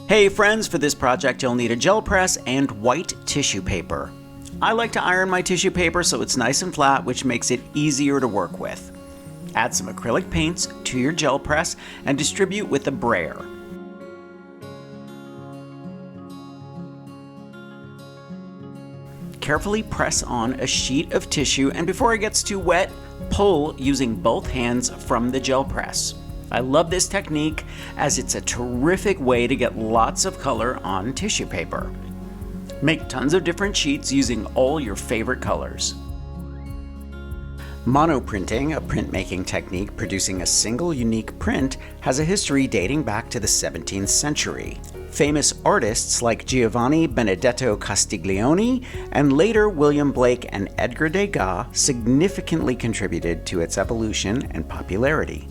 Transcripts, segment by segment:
Hey friends, for this project you'll need a gel press and white tissue paper. I like to iron my tissue paper so it's nice and flat, which makes it easier to work with. Add some acrylic paints to your gel press and distribute with a brayer. Carefully press on a sheet of tissue, and before it gets too wet, pull using both hands from the gel press. I love this technique as it's a terrific way to get lots of color on tissue paper. Make tons of different sheets using all your favorite colors. Monoprinting, a printmaking technique producing a single unique print, has a history dating back to the 17th century. Famous artists like Giovanni Benedetto Castiglione and later William Blake and Edgar Degas significantly contributed to its evolution and popularity.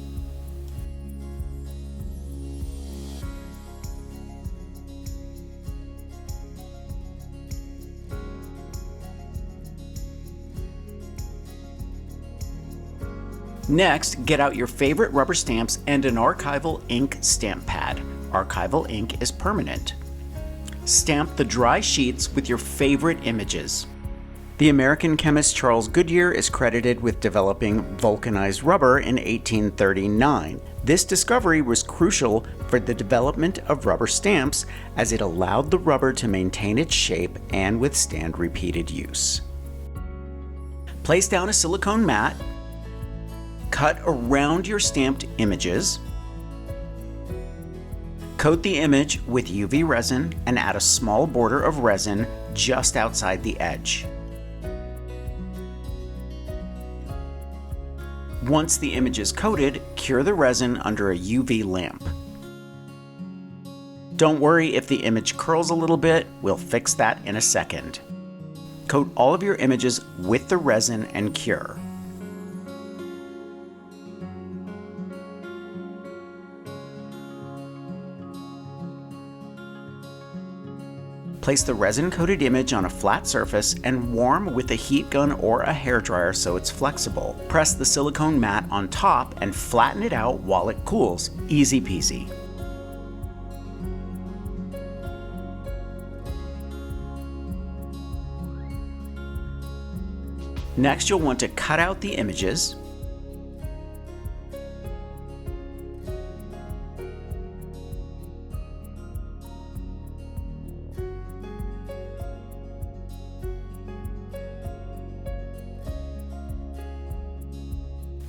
Next, get out your favorite rubber stamps and an archival ink stamp pad. Archival ink is permanent. Stamp the dry sheets with your favorite images. The American chemist Charles Goodyear is credited with developing vulcanized rubber in 1839. This discovery was crucial for the development of rubber stamps as it allowed the rubber to maintain its shape and withstand repeated use. Place down a silicone mat. Cut around your stamped images. Coat the image with UV resin and add a small border of resin just outside the edge. Once the image is coated, cure the resin under a UV lamp. Don't worry if the image curls a little bit, we'll fix that in a second. Coat all of your images with the resin and cure. Place the resin-coated image on a flat surface and warm with a heat gun or a hairdryer so it's flexible. Press the silicone mat on top and flatten it out while it cools. Easy peasy. Next, you'll want to cut out the images.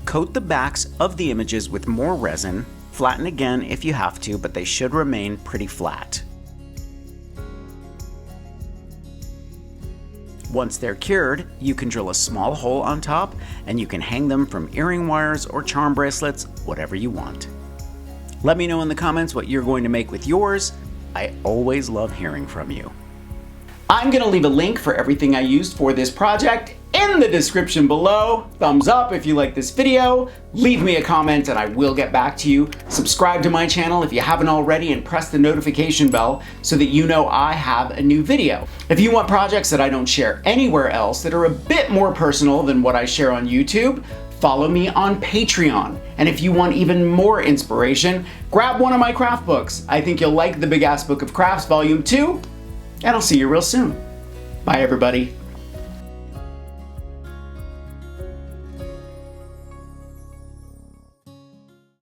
Coat the backs of the images with more resin. Flatten again if you have to, but they should remain pretty flat. Once they're cured, you can drill a small hole on top and you can hang them from earring wires or charm bracelets, whatever you want. Let me know in the comments what you're going to make with yours. I always love hearing from you. I'm going to leave a link for everything I used for this project in the description below. Thumbs up if you like this video, leave me a comment and I will get back to you. Subscribe to my channel if you haven't already and press the notification bell so that you know I have a new video. If you want projects that I don't share anywhere else that are a bit more personal than what I share on YouTube, follow me on Patreon. And if you want even more inspiration, grab one of my craft books. I think you'll like the Big Ass Book of Crafts Volume 2, and I'll see you real soon. Bye everybody.